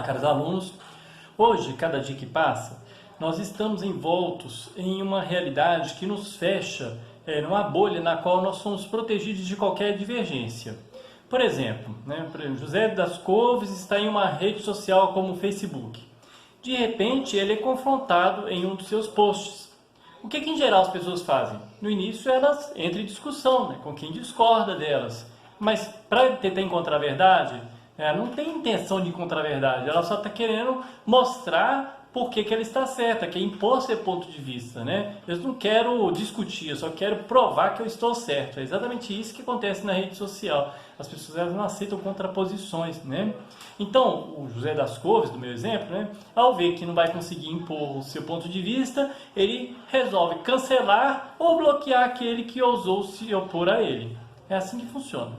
caros alunos. Hoje, cada dia que passa, nós estamos envoltos em uma realidade que nos fecha numa bolha na qual nós somos protegidos de qualquer divergência. Por exemplo, José das Couves está em uma rede social como o Facebook. De repente, ele é confrontado em um dos seus posts. O que em geral as pessoas fazem? No início, elas entram em discussão com quem discorda delas. Mas para tentar encontrar a verdade, não tem intenção de encontrar a verdade, ela só está querendo mostrar por que ela está certa, quer impor seu ponto de vista, Eu não quero discutir, eu só quero provar que eu estou certo. É exatamente isso que acontece na rede social. As pessoas elas não aceitam contraposições, Então, o José das Couves, do meu exemplo, ao ver que não vai conseguir impor o seu ponto de vista, ele resolve cancelar ou bloquear aquele que ousou se opor a ele. É assim que funciona.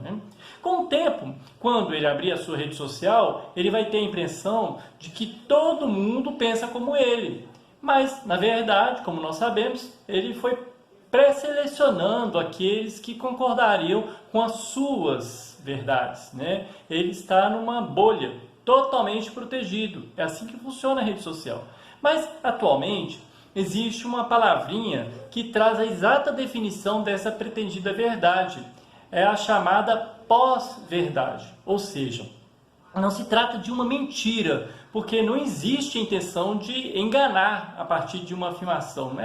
Com o tempo, quando ele abrir a sua rede social, ele vai ter a impressão de que todo mundo pensa como ele. Mas, na verdade, como nós sabemos, ele foi pré-selecionando aqueles que concordariam com as suas verdades. Ele está numa bolha, totalmente protegido. É assim que funciona a rede social. Mas, atualmente, existe uma palavrinha que traz a exata definição dessa pretendida verdade. É a chamada pós-verdade, ou seja, não se trata de uma mentira, porque não existe a intenção de enganar a partir de uma afirmação.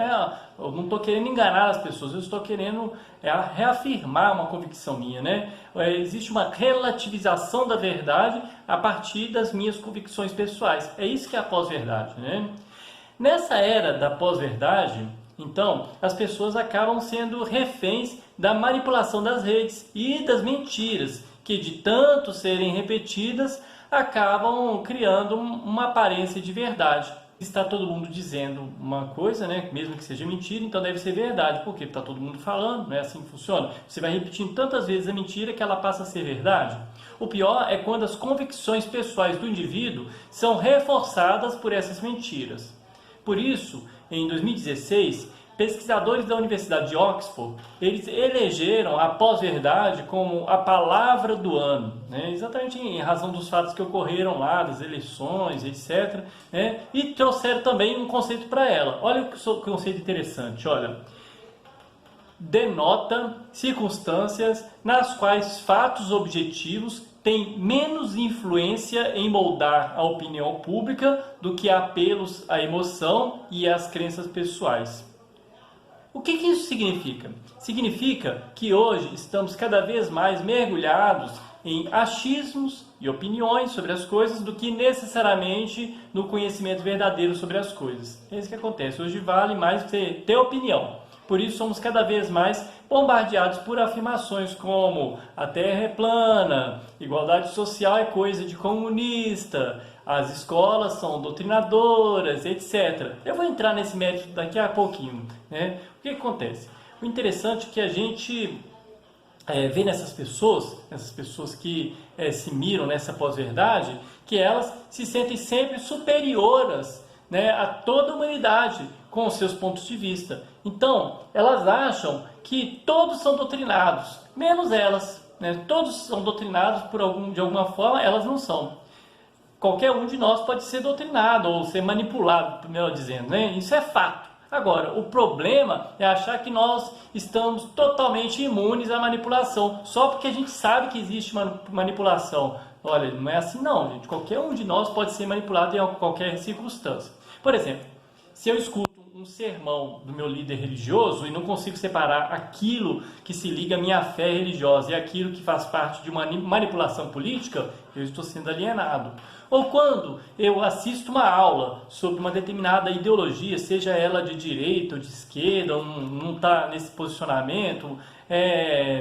Eu não estou querendo enganar as pessoas, eu estou querendo reafirmar uma convicção minha. Existe uma relativização da verdade a partir das minhas convicções pessoais. É isso que é a pós-verdade. Nessa era da pós-verdade, então, as pessoas acabam sendo reféns da manipulação das redes e das mentiras, que de tanto serem repetidas, acabam criando uma aparência de verdade. Está todo mundo dizendo uma coisa, mesmo que seja mentira, então deve ser verdade, porque está todo mundo falando, não é assim que funciona. Você vai repetindo tantas vezes a mentira que ela passa a ser verdade. O pior é quando as convicções pessoais do indivíduo são reforçadas por essas mentiras. Por isso, em 2016, pesquisadores da Universidade de Oxford, eles elegeram a pós-verdade como a palavra do ano, exatamente em razão dos fatos que ocorreram lá, das eleições, etc. E trouxeram também um conceito para ela. Olha o conceito interessante, denota circunstâncias nas quais fatos objetivos têm menos influência em moldar a opinião pública do que apelos à emoção e às crenças pessoais. O que isso significa? Significa que hoje estamos cada vez mais mergulhados em achismos e opiniões sobre as coisas do que necessariamente no conhecimento verdadeiro sobre as coisas. É isso que acontece. Hoje vale mais você ter opinião. Por isso somos cada vez mais bombardeados por afirmações como a Terra é plana, igualdade social é coisa de comunista, as escolas são doutrinadoras, etc. Eu vou entrar nesse mérito daqui a pouquinho. O que acontece? O interessante é que a gente vê nessas pessoas que se miram nessa pós-verdade, que elas se sentem sempre superiores a toda a humanidade com os seus pontos de vista. Então, elas acham que todos são doutrinados, menos elas. Todos são doutrinados de alguma forma, elas não são. Qualquer um de nós pode ser doutrinado ou ser manipulado, melhor dizendo. Isso é fato. Agora, o problema é achar que nós estamos totalmente imunes à manipulação, só porque a gente sabe que existe manipulação. Olha, não é assim não, gente. Qualquer um de nós pode ser manipulado em qualquer circunstância. Por exemplo, se eu escuto um sermão do meu líder religioso e não consigo separar aquilo que se liga à minha fé religiosa e aquilo que faz parte de uma manipulação política, eu estou sendo alienado. Ou quando eu assisto uma aula sobre uma determinada ideologia, seja ela de direita ou de esquerda, não está nesse posicionamento,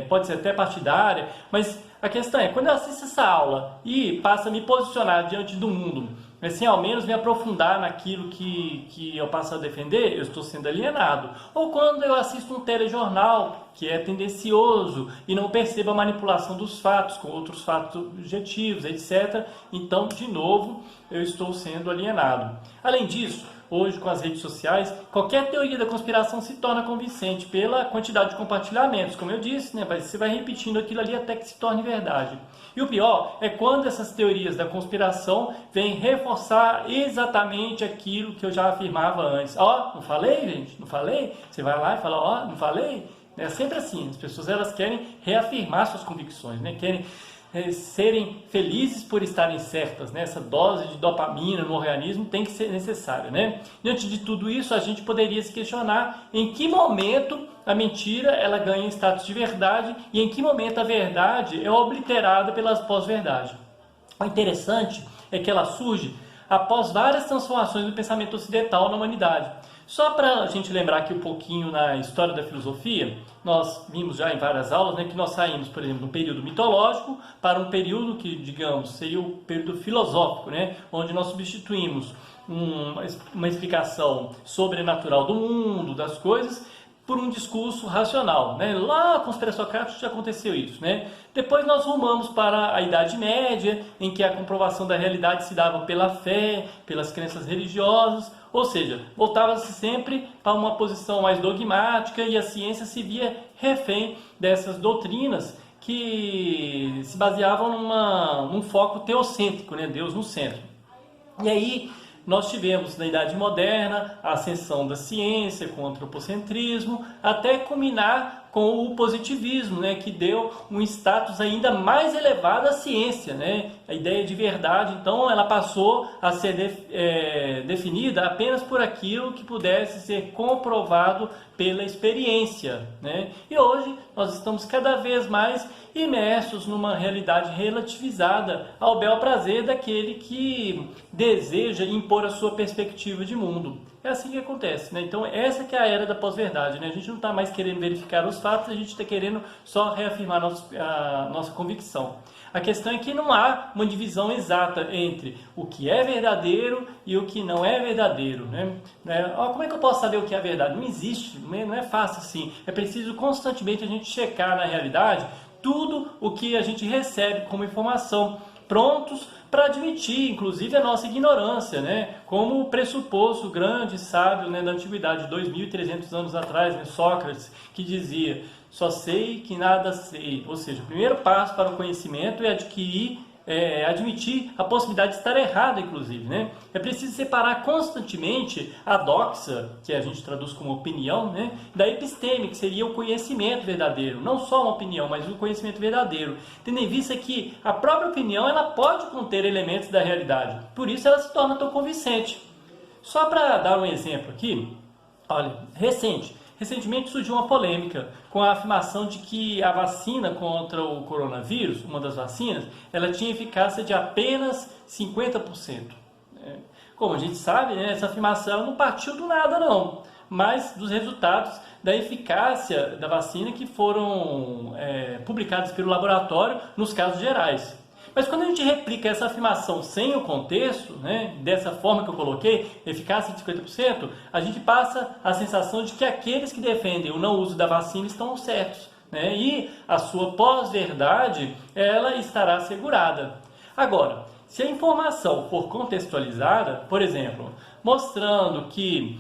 pode ser até partidária, mas a questão é, quando eu assisto essa aula e passo a me posicionar diante do mundo, sem ao menos me aprofundar naquilo que eu passo a defender, eu estou sendo alienado. Ou quando eu assisto um telejornal que é tendencioso e não percebo a manipulação dos fatos com outros fatos objetivos, etc. Então, de novo, eu estou sendo alienado. Além disso, hoje com as redes sociais, qualquer teoria da conspiração se torna convincente pela quantidade de compartilhamentos. Como eu disse, né, você vai repetindo aquilo ali até que se torne verdade. E o pior é quando essas teorias da conspiração vêm reforçar exatamente aquilo que eu já afirmava antes. Ó, não falei, gente? Não falei? Você vai lá e fala, ó, não falei? É sempre assim, as pessoas elas querem reafirmar suas convicções, né? Querem serem felizes por estarem certas, né? Essa dose de dopamina no organismo tem que ser necessária, né? Diante de tudo isso, a gente poderia se questionar em que momento a mentira ela ganha status de verdade e em que momento a verdade é obliterada pela pós-verdade. O interessante é que ela surge após várias transformações do pensamento ocidental na humanidade. Só para a gente lembrar aqui um pouquinho na história da filosofia, nós vimos já em várias aulas, né, que nós saímos, por exemplo, do período mitológico para um período que, digamos, seria o período filosófico, né, onde nós substituímos uma explicação sobrenatural do mundo, das coisas, por um discurso racional, né? Lá com os pré-socráticos já aconteceu isso, né? Depois nós rumamos para a Idade Média, em que a comprovação da realidade se dava pela fé, pelas crenças religiosas, ou seja, voltava-se sempre para uma posição mais dogmática e a ciência se via refém dessas doutrinas que se baseavam num foco teocêntrico, né? Deus no centro. E aí nós tivemos na Idade Moderna a ascensão da ciência com o antropocentrismo, até culminar com o positivismo, né, que deu um status ainda mais elevado à ciência, né? A ideia de verdade, então, ela passou a ser definida apenas por aquilo que pudesse ser comprovado pela experiência, né? E hoje nós estamos cada vez mais imersos numa realidade relativizada ao bel prazer daquele que deseja impor a sua perspectiva de mundo. É assim que acontece, né? Então essa que é a era da pós-verdade, né? A gente não está mais querendo verificar os fatos, a gente está querendo só reafirmar a nossa convicção. A questão é que não há uma divisão exata entre o que é verdadeiro e o que não é verdadeiro, né? Como é que eu posso saber o que é verdade? Não existe, não é fácil assim. É preciso constantemente a gente checar na realidade tudo o que a gente recebe como informação, prontos para admitir, inclusive, a nossa ignorância, né? Como o pressuposto grande sábio, né, da antiguidade, 2.300 anos atrás, né, Sócrates, que dizia, só sei que nada sei. Ou seja, o primeiro passo para o conhecimento é admitir a possibilidade de estar errado, inclusive, né? É preciso separar constantemente a doxa, que a gente traduz como opinião, né, da episteme, que seria o conhecimento verdadeiro. Não só uma opinião, mas o conhecimento verdadeiro. Tendo em vista que a própria opinião ela pode conter elementos da realidade. Por isso ela se torna tão convincente. Só para dar um exemplo aqui, olha, recentemente surgiu uma polêmica com a afirmação de que a vacina contra o coronavírus, uma das vacinas, ela tinha eficácia de apenas 50%. Como a gente sabe, né, essa afirmação não partiu do nada não, mas dos resultados da eficácia da vacina que foram publicados pelo laboratório nos casos gerais. Mas quando a gente replica essa afirmação sem o contexto, né, dessa forma que eu coloquei, eficácia de 50%, a gente passa a sensação de que aqueles que defendem o não uso da vacina estão certos, né, e a sua pós-verdade ela estará assegurada. Agora, se a informação for contextualizada, por exemplo, mostrando que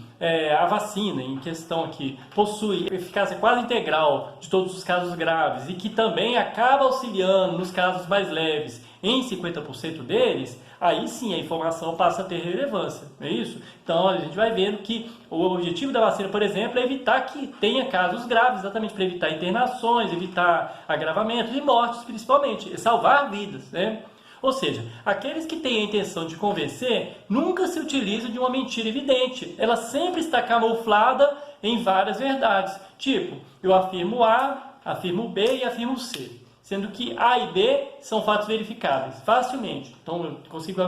a vacina em questão aqui possui eficácia quase integral de todos os casos graves e que também acaba auxiliando nos casos mais leves em 50% deles, aí sim a informação passa a ter relevância, não é isso? Então a gente vai vendo que o objetivo da vacina, por exemplo, é evitar que tenha casos graves, exatamente para evitar internações, evitar agravamentos e mortes principalmente, e salvar vidas, né? Ou seja, aqueles que têm a intenção de convencer nunca se utilizam de uma mentira evidente. Ela sempre está camuflada em várias verdades. Tipo, eu afirmo A, afirmo B e afirmo C. Sendo que A e B são fatos verificáveis, facilmente. Então eu consigo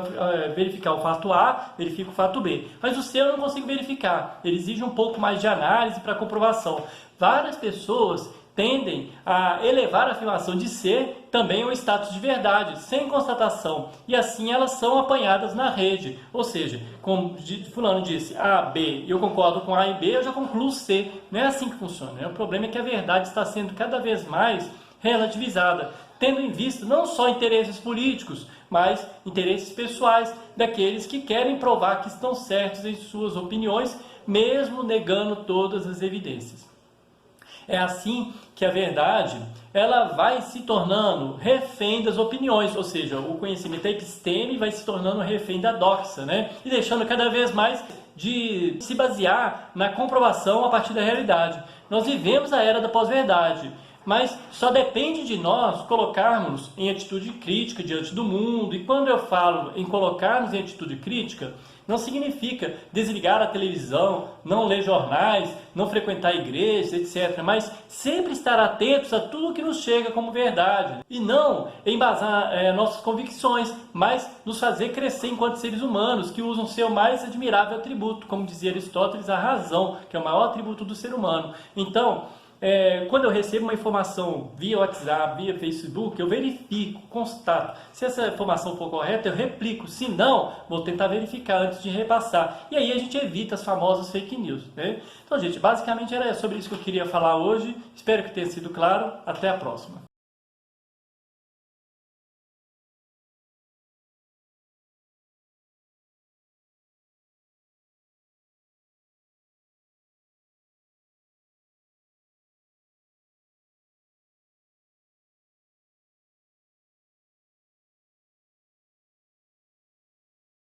verificar o fato A, verifico o fato B. Mas o C eu não consigo verificar. Ele exige um pouco mais de análise para comprovação. Várias pessoas tendem a elevar a afirmação de ser também um status de verdade, sem constatação, e assim elas são apanhadas na rede. Ou seja, como fulano disse A, B, eu concordo com A e B, eu já concluo C. Não é assim que funciona, né? O problema é que a verdade está sendo cada vez mais relativizada, tendo em vista não só interesses políticos, mas interesses pessoais daqueles que querem provar que estão certos em suas opiniões, mesmo negando todas as evidências. É assim que a verdade ela vai se tornando refém das opiniões, ou seja, o conhecimento episteme vai se tornando refém da doxa, né? E deixando cada vez mais de se basear na comprovação a partir da realidade. Nós vivemos a era da pós-verdade, mas só depende de nós colocarmos em atitude crítica diante do mundo. E quando eu falo em colocarmos em atitude crítica, não significa desligar a televisão, não ler jornais, não frequentar igrejas, etc. Mas sempre estar atentos a tudo que nos chega como verdade. E não embasar nossas convicções, mas nos fazer crescer enquanto seres humanos, que usam seu mais admirável atributo, como dizia Aristóteles, a razão, que é o maior atributo do ser humano. Então, quando eu recebo uma informação via WhatsApp, via Facebook, eu verifico, constato. Se essa informação for correta, eu replico. Se não, vou tentar verificar antes de repassar. E aí a gente evita as famosas fake news, né? Então, gente, basicamente era sobre isso que eu queria falar hoje. Espero que tenha sido claro. Até a próxima.